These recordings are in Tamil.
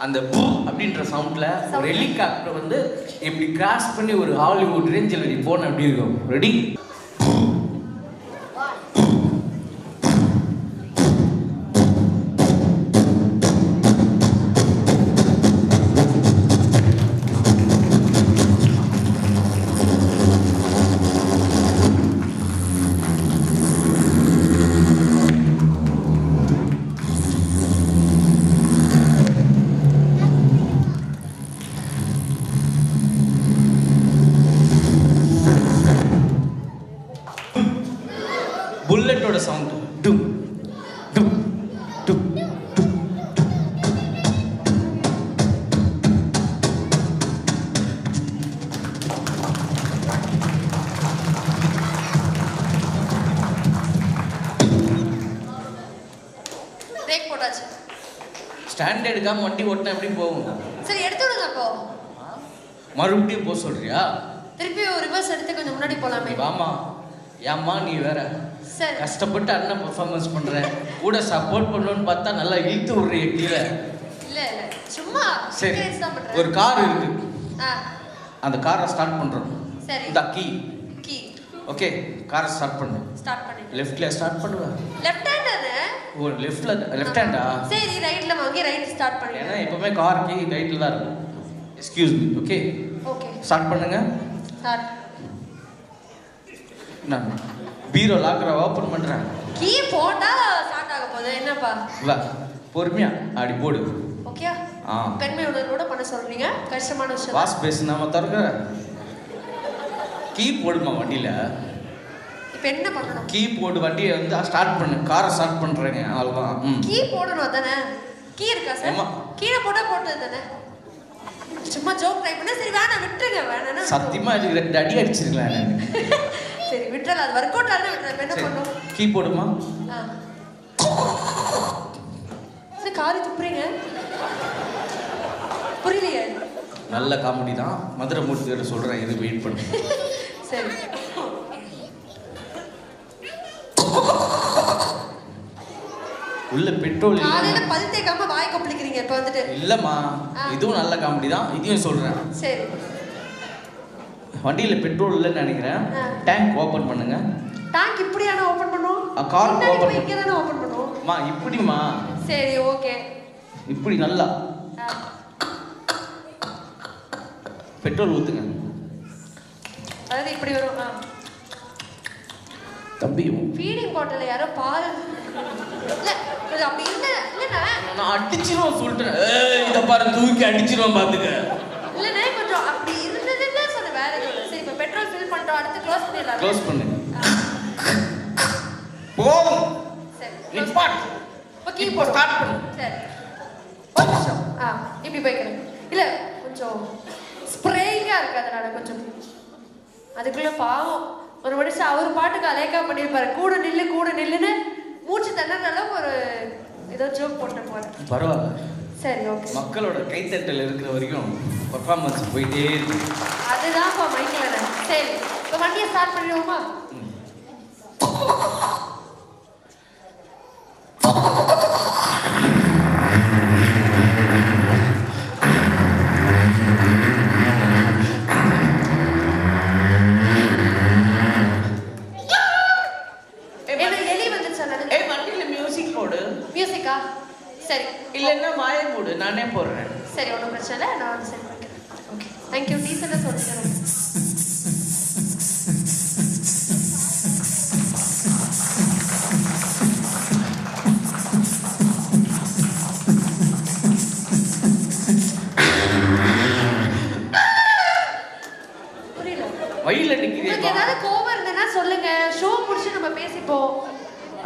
அந்த அப்படின்ற சவுண்ட்ல ஒரு ஹெலிகாப்டர் வந்து இப்படி கிராஸ் பண்ணி ஒரு ஹாலிவுட் ரேஞ்சில் நீ போன எப்படி இருக்கும்? ரெடி? புல்லட்டோட சவுண்ட் டும் டும் டும் டும். பிரேக் போட்டாச்சு. ஸ்டாண்ட் எடுக்காம வண்டி ஓட்டினா எப்படி போகும்? சரி எடுத்து விடுங்க அப்போ. மறுபடியும் போக சொல்றியா? திருப்பி ஒரு ரிவர்ஸ் எடுத்து கொஞ்சம் முன்னாடி போலாமே. வாமா, ஏம்மா நீ வேற கஷ்டப்பட்டு அண்ணன் பெர்ஃபார்மன்ஸ் பண்ற, கூட சப்போர்ட் பண்ணணும்னு பார்த்தா நல்லா இழுத்து விடுறீங்க கீழே. இல்ல இல்ல சும்மா சரி, ஒரு கார் இருக்கு, அந்த காரை ஸ்டார்ட் பண்றோம். சரி, இந்த கீ கீ. ஓகே, காரை ஸ்டார்ட் பண்ணு. ஸ்டார்ட் பண்ணு. லெஃப்ட்ல ஸ்டார்ட் பண்ணுவா. லெஃப்ட் ஹேண்ட் அது. ஓ லெஃப்ட்ல, லெஃப்ட் ஹேண்டா? சரி ரைட்ல வாங்கி ரைட் ஸ்டார்ட் பண்ணு. ஏன்னா எப்பவுமே கார் கீ ரைட்ல தான் இருக்கும். Excuse me. Okay okay, start பண்ணுங்க. ஸ்டார்ட். நான் பீரோ லாக்கரை ஓபன் பண்றேன். கீ போட்டா ஸ்டார்ட் ஆக போகுது. என்னப்பா வா, பொறுமையா அப்படி போடு. ஓகே, பெண்மை உணர்வோட பண்ண சொல்றீங்க. கஷ்டமான விஷயம். வாஷ் பேசின் நாம திறக்க கீ போடுமா வண்டியில. இப்போ என்ன பண்ணணும்? கீ போடு, வண்டியை வந்து ஸ்டார்ட் பண்ணு. காரை ஸ்டார்ட் பண்றேங்க, அவ்வளவுதான். கீ போடணும் தானே? கீ இருக்கா சார்? கீழே போட்டா போட்டது தானே? சும்மா ஜோக் ட்ரை பண்ண. சரி வேணாம் விட்டுருங்க. வேணானா சத்தியமா இதுக்கு 2 அடி அடிச்சிருக்கலாம் நான். சரி விட்டுறல, அது வொர்க் அவுட் ஆனா விட்டுறல. என்ன பண்ணும்? கீ போடுமா. சரி காரி துப்புறீங்க, புரியலையே. நல்ல காமெடி தான். மதுரை மூர்த்தி சொல்றேன், இது வெயிட் பண்ணு. சரி உள்ள பெட்ரோல் காலையில பல் தேய்க்காம வாய் கொப்பளிக்கிறீங்க இப்ப வந்துட்டு. இல்லம்மா, இதுவும் நல்ல காமெடி தான், இதையும் சொல்றேன். சரி, வண்டியில பெட்ரோல் இல்லைன்னு நினைக்கிறேன். டேங்க் ஓபன் பண்ணுங்க. டேங்க் இப்படியானா ஓபன் பண்ணுவோம்? கார் ஓபன் இங்க தான ஓபன் பண்ணுவோம். மா இப்படிமா. சரி ஓகே, இப்படி நல்லா பெட்ரோல் ஊத்துங்க. அதாவது இப்படி வரும். தம்பி ஃபீடிங் பாட்டில் யாரோ பால் இல்ல இது அப்படி இல்ல. இல்லனா நான் அடிச்சிரோம் சொல்றேன். இத பாரு, தூக்கி அடிச்சிரோம் பாத்துக்க. இல்லனா கொஞ்சம் அப்படி இருந்ததுன்னு சொன்ன. வேற எதுவும். சரி இப்போ பெட்ரோல் ஃபில் பண்ணிட்டோம், அடுத்து க்ளோஸ் பண்ணிடலாம். க்ளோஸ் பண்ணு. போதும். சரி நிப்பாட். ஓகே இப்போ ஸ்டார்ட் பண்ணு. சரி ஒரு நிமிஷம். இப்படி போய்க்கிறேன். இல்ல கொஞ்சம் ஸ்ப்ரேயிங்கா இருக்கு, அதனால கொஞ்சம் அதுக்குள்ள பாவம் ஒரு மனுஷன் அவர் பாட்டுக்கு அலேக்கா பண்ணியிருப்பாரு. கூட நில்லு கூட நில்லுன்னு மூச்சு தண்ணனால ஒரு ஏதோ ஜோக் போட்டு போறேன். பரவாயில்ல. சரி ஓகே, மக்களோட கைத்தட்டல் இருக்கிற வரைக்கும் பர்ஃபார்மன்ஸ் போயிட்டே இருக்கு. அதுதான்ப்பா மைக்கில். சரி இப்போ வண்டியை ஸ்டார்ட் பண்ணிடுவோமா? மியூசிக்கா? சரி இல்லைன்னா வாயை மூடு, நானே போடுறேன். சரி ஒன்றும் பிரச்சனை இல்லை, நான் வந்து சரி பண்ணிக்கிறேன். Okay thank you. டீசெண்டாக சொல்லிக்கிறேன். புரியல. வழியில் நிற்கிறீங்க. ஏதாவது கோவம் இருந்ததுன்னா சொல்லுங்க, ஷோ முடிச்சு நம்ம பேசிப்போம்.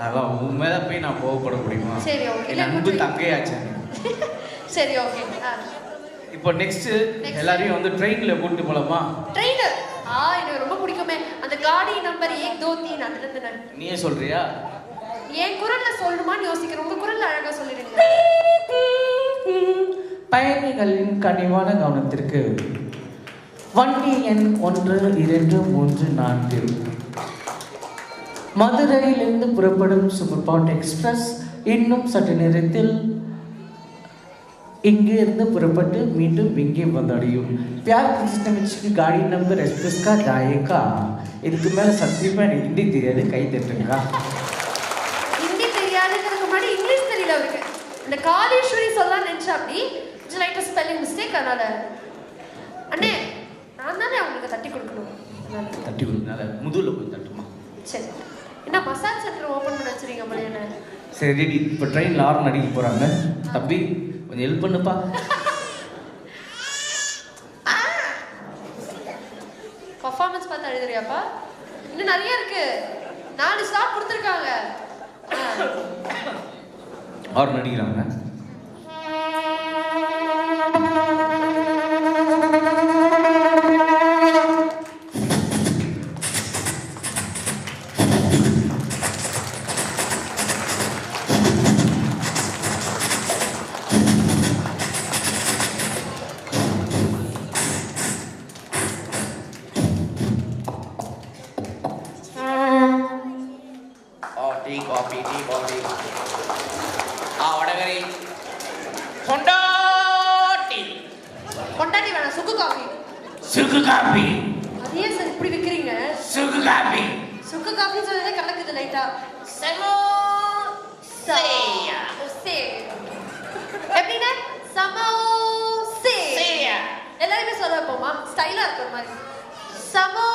அதான் உண்மையில போய் நான் கோவப்பட முடியுமா? சரி ஓகே, அன்பு தங்கையாச்சு. சரி ஓகே. இப்போ நெக்ஸ்ட் எல்லாரையும் வந்து ட்ரெயின்ல கூட்டிட்டு போலாமா? ட்ரெயின் எனக்கு ரொம்ப பிடிக்குமே. அந்த காடி நம்பர் 1 2 3 அதுல இருந்து. நீயே சொல்றியா? என் குரல்ல சொல்லணுமான்னு யோசிக்கிறேன். உங்க குரல்ல அழகா சொல்லிடுங்க. பயணிகளின் கனிவான கவனத்திற்கு வண்டி எண் 1 2 3 4 மதுரையிலிருந்து புறப்படும் சூப்பர் பாட் எக்ஸ்பிரஸ் இன்னும் சற்று நேரத்தில் இங்கே இருந்து புறப்பட்டு மீண்டும் இங்கே வந்தடையும் प्यार கிருஷ்ணமிச்சுக்கு गाड़ी नंबर एक्सप्रेस का जाएगा இதுக்கு மேலே சத்தியமாக எனக்கு ஹிந்தி தெரியாது கை தட்டுங்க ஹிந்தி தெரியாதுங்கிறதுக்கு முன்னாடி இங்கிலீஷ் தெரியல அவருக்கு இந்த காளீஸ்வரி சொல்லலாம் நினச்சா அப்படி கொஞ்சம் லைட்டாக ஸ்பெல்லிங் மிஸ்டேக் அதனால அண்ணே நான் தானே அவங்களுக்கு தட்டி கொடுக்கணும் தட்டி கொடுக்கனால முதுகில் போய் தட்டுமா சரி என்ன மசாஜ் சென்டர் ஓப்பன் பண்ண வச்சுருங்க மலையான சரி ரெடி இப்போ ட்ரெயினில் ஆர்ன் அடிக்க போகிறாங்க தம்பி கொஞ்சம் ஹெல்ப் பண்ணுப்பா பர்ஃபார்மன்ஸ் பார்த்து எழுதுறியாப்பா இன்னும் நிறைய இருக்கு 4 ஸ்டாப் கொடுத்துருக்காங்க ஆர்ன் அடிக்கிறாங்க கொண்டாட்டி வேணாம் சுக்கு காஃபி சுக்கு காபி அதே சார் இப்படி விற்கிறீங்க சுக்கு காபி சுக்கு காஃபி சொல்லவே கலக்குது லைட்டா எப்படின்னா சமோசே எல்லாருமே சொல்ல வைப்போமா ஸ்டைலா இருக்கிற மாதிரி சமோசேயா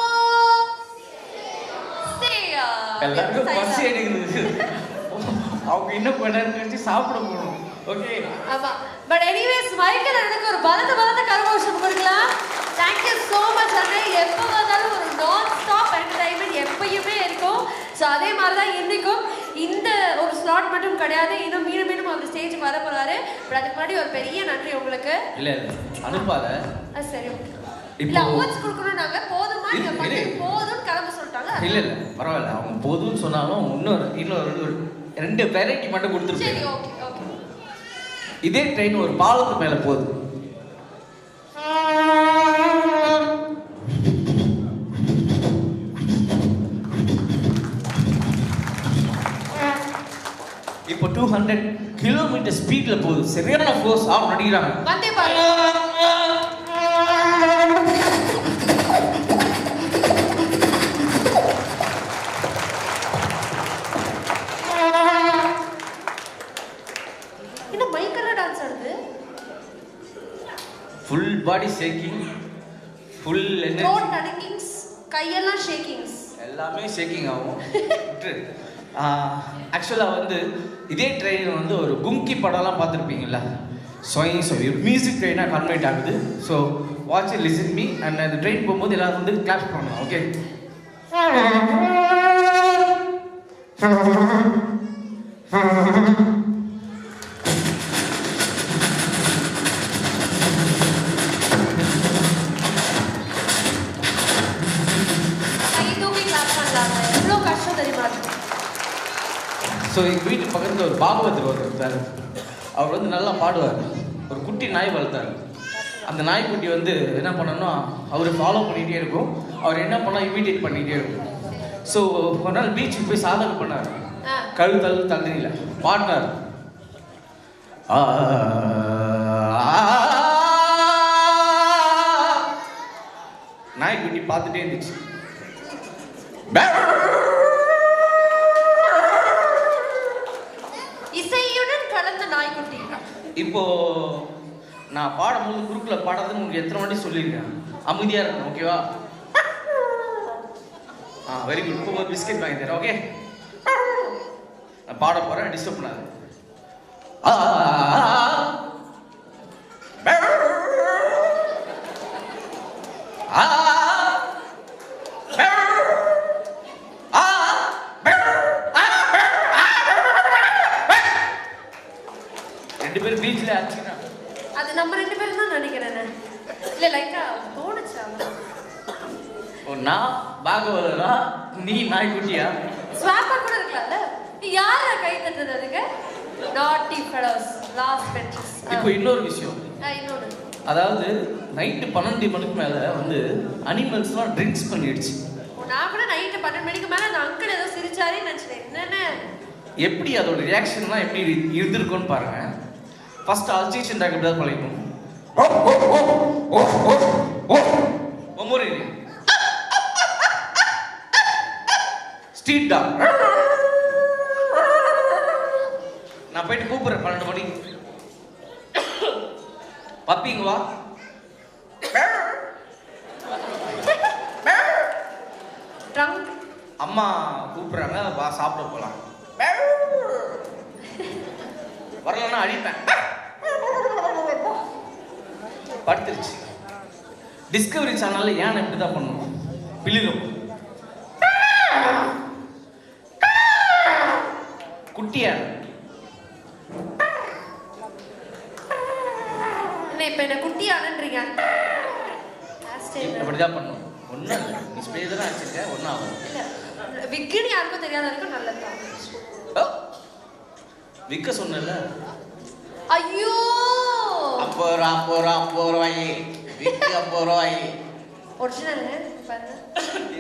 எல்லாருக்கும் பசி எடுக்குது அவங்க இன்னும் கொஞ்ச நேரம் கழிச்சு சாப்பிட போகணும் ஓகே ஆமா பட் எனிவேஸ் மைக்கேல் எனக்கு ஒரு பலத்த கரகோஷம் கொடுக்கலாம் தேங்க்யூ ஸோ மச் அண்ணே எப்போ வந்தாலும் ஒரு நான் ஸ்டாப் என்டர்டைன்மெண்ட் எப்பயுமே இருக்கும் ஸோ அதே மாதிரி தான் இன்னைக்கும் இந்த ஒரு ஸ்லாட் மட்டும் கிடையாது இன்னும் மீண்டும் அவர் ஸ்டேஜுக்கு வர போறாரு பட் அதுக்கு முன்னாடி ஒரு பெரிய நன்றி உங்களுக்கு இல்ல அனுப்பாத சரி இல்ல அவார்ட்ஸ் கொடுக்கணும் நாங்க போதுமா நீங்க பண்ணி போதும் கிளம்ப சொல்லிட்டாங்க இல்ல பரவாயில்ல அவங்க போதும்னு சொன்னாலும் இன்னொரு 2 வெரைட்டி மட்டும் கொடுத்துருக்கேன் சரி ஓகே இதே ட்ரெயின் ஒரு பாலத்து மேல போகுது இப்போ 200 கிலோமீட்டர் ஸ்பீட்ல போகுது சரியான ஃபோர்ஸ் ஆன் அடிக்கிறாங்க வந்தே பாருங்க full body shaking full energy throat nudgings கையெல்லாம் ஷேக்கிங்ஸ் எல்லாமே ஷேக்கிங் ஆகும் ஆக்சுவலாக வந்து இதே ட்ரெயின் வந்து ஒரு கும்கி படம்லாம் பார்த்துருப்பீங்களா ஸோ மியூசிக் ட்ரெயினாக கன்வெர்ட் ஆகுது so watch listen me and அந்த ட்ரெயின் போகும்போது எல்லாரும் வந்து கிளாப் பண்ணணும் ஓகே ஸோ எங்கள் வீட்டு பக்கத்தில் ஒரு பாகவதர் ஒருத்தர் அவர் வந்து நல்லா பாடுவார் ஒரு குட்டி நாய் வளர்த்தார் அந்த நாய்க்குட்டி வந்து என்ன பண்ணோன்னா அவர் ஃபாலோ பண்ணிகிட்டே இருக்கும் அவர் என்ன பண்ணால் இமிடியேட் பண்ணிகிட்டே இருக்கும் ஸோ ஒரு நாள் பீச்சுக்கு போய் சாதனை பண்ணார் கழுத்தல் தண்ணீரில் பாடினார் நாய்க்குட்டி பார்த்துட்டே இருந்துச்சு இசையுடன் கலந்த நாய்க்குட்டி இப்போ நான் பாடும்போது குறுக்கில் பாடுறதுன்னு உங்களுக்கு எத்தனை வாட்டி சொல்லியிருக்கேன் அமைதியாக இருக்கணும் ஓகேவா வெரி குட் இப்போ ஒரு பிஸ்கெட் வாங்கி தரேன் ஓகே நான் பாட போகிறேன் டிஸ்டர்ப் பண்ணாது ரெண்டு பேரும் பீச்சில் ஆச்சுக்கிறாங்க அது நம்ம ரெண்டு பேரும் தான் நினைக்கிறேன் இல்லை லைட்டா தோணுச்சு நான் பாகவதரா நீ நாய்க்குட்டியா ஸ்வாப்பா கூட இருக்கலாம்ல யார கை தட்டுறது அதுக்கு நாட்டி ஃபெலோஸ் லாஸ்ட் பெஞ்சஸ் இப்போ இன்னொரு விஷயம் இன்னொரு அதாவது நைட்டு 12 மணிக்கு மேலே வந்து அனிமல்ஸ்லாம் ட்ரிங்க்ஸ் பண்ணிடுச்சு நான் கூட நைட்டு 12 மணிக்கு மேலே அந்த அங்கிள் ஏதோ சிரிச்சாரே நினச்சிட்டேன் என்னென்ன எப்படி அதோட ரியாக்ஷன்லாம் எப்படி இருந்திருக்கும்னு பாருங்க ஃபர்ஸ்ட் அல்சேஷன் டாக் எப்படி தான் பழகிக்கணும். ஒவ்வொரு ஸ்ட்ரீட் டாக். நான் போயிட்டு கூப்பிடுறேன் 12 மணி. பப்பிங்க வா. அம்மா கூப்பிடுறாங்க, வா சாப்பிட போலாம். வரலன்னா அடிப்பேன். படுத்துருச்சு. டிஸ்கவரி சேனல்ல ஏன் இப்படி தான் பண்ணணும்? பிள்ளைகள் குட்டியா இப்ப என்ன குட்டி ஆனன்றீங்க? அப்படிதான் பண்ணும். ஒன்றும் இல்லை, நீ ஸ்ப்ரே தானே வச்சிருக்க, ஒன்றும் ஆகும். விக்குன்னு யாருக்கும் தெரியாத வரைக்கும் நல்லதுதான். விற்க சொன்னல. ஐயோ, 50 ரூபாய் விற்க 50 ரூபாய். ஒரிஜினல் ஹேர் பாருங்க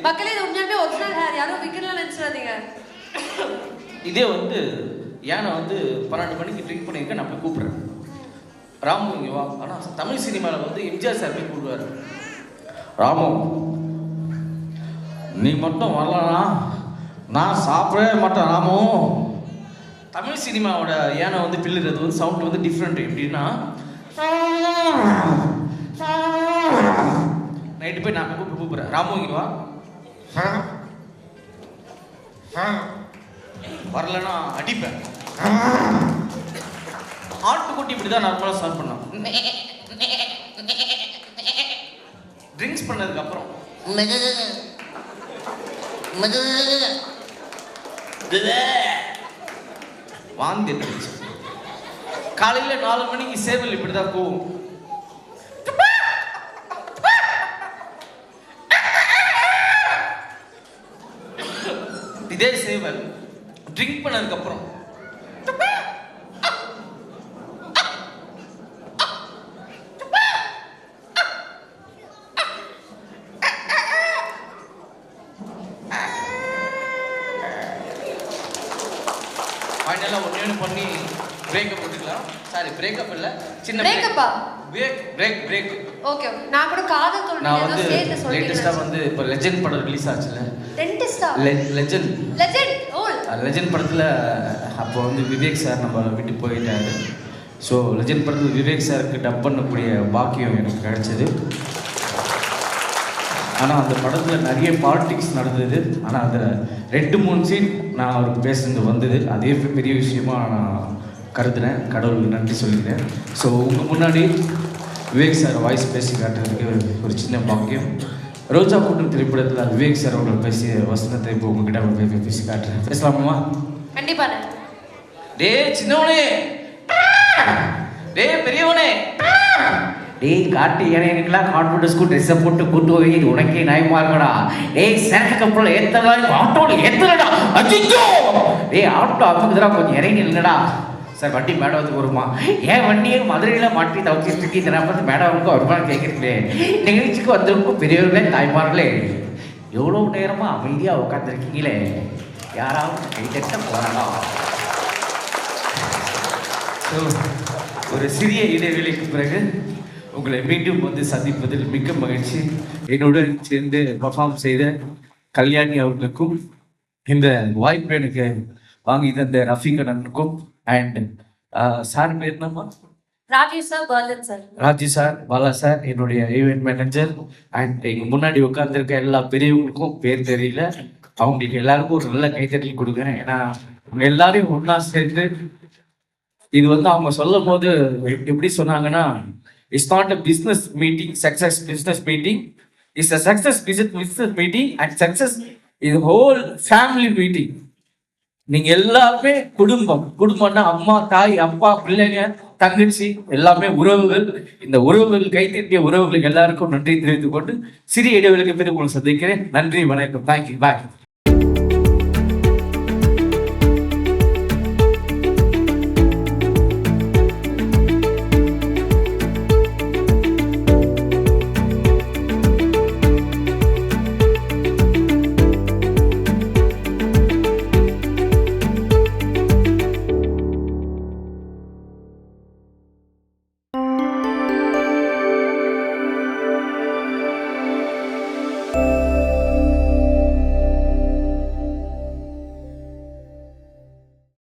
மக்களே, இது உண்மையாலுமே ஒரிஜினல் ஹேர், யாரும் விக்குன்னு நினைச்சிடாதீங்க. இதே வந்து ஏன்னா வந்து 12 மணிக்கு ட்ரிங்க் பண்ணியிருக்கேன், நான் போய் கூப்பிட்றேன். ராமு இங்கே வா. ஆனால் தமிழ் சினிமாவில் வந்து எம்ஜிஆர் சார் போய் கூப்பிடுவார். ராமு நீ மட்டும் வரலனா நான் சாப்பிடவே மாட்டேன். ராமு தமிழ் சினிமாவோட ஏன்னா வந்து பிள்ளைறது வந்து சவுண்ட் வந்து டிஃப்ரெண்ட். எப்படின்னா நைட்டு போய் நான் கூப்பிட்றேன். ராமு இங்கே வா. வரலன்னா அடிப்பேன். ஆட்டுக்குட்டி இப்படி தான் நார்மலாக ஸ்டார்ட் பண்ணோம். ட்ரிங்க்ஸ் பண்ணதுக்கு அப்புறம் வாந்தி எடுத்துச்சு. காலையில் 4 மணிக்கு சேவல் இப்படி தான் போகும். இதே சேவல் ட்ரிங்க் பண்ணதுக்கு அப்புறம் ஃபைனலாக ஒன்று பண்ணி பிரேக்கப் போட்டுக்கலாம். சாரி, பிரேக்கப் இல்லை, சின்ன பிரேக்கப்பா. பிரேக். ஓகே, நான் கூட காதல் தோல்வி நான் வந்து ஸ்டேட்டஸ் சொல்றேன். லேட்டஸ்டா வந்து இப்போ லெஜெண்ட் படம் ரிலீஸ் ஆச்சுல. டென்டிஸ்டா? லெஜெண்ட் படத்துல அப்போ வந்து விவேக் சார் நம்ம விட்டு போயிட்டாரு. ஸோ லெஜெண்ட் படத்தில் விவேக் சாருக்கு டப் பண்ணக்கூடிய பாக்கியம் எனக்கு கிடைச்சது. ஆனால் அந்த படத்தில் நிறைய பாலிடிக்ஸ் நடந்தது. ஆனால் அதில் 2-3 சீன் நான் அவருக்கு பேசுறது வந்தது. அதே பெரிய விஷயமா நான் கருதுனேன். கடவுளுக்கு நன்றி சொல்லிக்கிறேன். ஸோ உங்கள் முன்னாடி விவேக் சார் வாய்ஸ் பேசி காட்டுறதுக்கு ஒரு சின்ன பாக்கியம். ரோஜா கூட்டம் திரைப்படத்தில் விவேக் சார் அவங்களை பேசிய வசனத்தை இப்போ உங்ககிட்ட பேசி காட்டுறேன். பேசலாமா? கண்டிப்பா. டே சின்னவனே, டே பெரியவனே, டேய் காட்டு எனக்கெல்லாம் கான்ஃபிடன்ஸ்க்கு ட்ரெஸ்ஸை போட்டு கூட்டு போய் உனக்கே நியாயமா இருக்கடா. டேய் சரக்கு கப்பல் ஏற்றலாம், ஆட்டோவில் ஏற்றலடா. அச்சிச்சோ, டேய் ஆட்டோ அப்புக்குதுடா, கொஞ்சம் இறங்கி இல்லைடா. சார் வண்டி மேடத்துக்கு வருமா? ஏன் வண்டியை மதுரையில் மாட்டி தவச்சிட்டு இருக்கி இந்த பார்த்து மேடமுக்கு வருமானம் கேட்குறீங்களே. நிகழ்ச்சிக்கு வந்திருக்கும் பெரியவர்களே தாய்மார்களே, எவ்வளோ நேரமாக அமைதியாக உட்காந்துருக்கீங்களே, யாராவது கைத்தட்ட போராடா. ஸோ ஒரு சிறிய இடைவெளிக்கு பிறகு உங்களை மீண்டும் வந்து சந்திப்பதில் மிக்க மகிழ்ச்சி. என்னுடன் சேர்ந்து பர்ஃபார்ம் செய்த கல்யாணி அவர்களுக்கும், இந்த வாய்ப்பு எனக்கு வாங்கி தந்த ரஃபீகனுக்கும், அண்ட் சார் பேர் என்னம்மா? Rajesh sir, Balan sir. Raji sir, Bala sir, என்னுடைய ஈவென்ட் மேனேஜர். அண்ட் எங்க முன்னாடி உட்கார்ந்துருக்க எல்லா பெரியவங்களுக்கும் பேர் தெரியல, அவங்களுக்கு எல்லாருக்கும் ஒரு நல்ல கைத்தறல் கொடுக்குறேன். ஏன்னா அவங்க எல்லாரையும் ஒன்னா சேர்ந்து இது வந்து அவங்க சொல்லும் போது எப்படி சொன்னாங்கன்னா, it's not a business meeting, success business meeting, it's a success business meeting and success இது ஹோல் ஃபேமிலி மீட்டிங். நீங்க எல்லாருமே குடும்பம்னா அம்மா, தாய், அப்பா, பிள்ளைங்க, தங்கச்சி, எல்லாமே உறவுகள். இந்த உறவுகள், கைத்தட்டிய உறவுகளுக்கு எல்லாருக்கும் நன்றி தெரிவித்துக் கொண்டு சிறிய இடைவெளிக்கு பிறகு உங்களை சந்திக்கிறேன். நன்றி, வணக்கம், தேங்க்யூ, பாய்.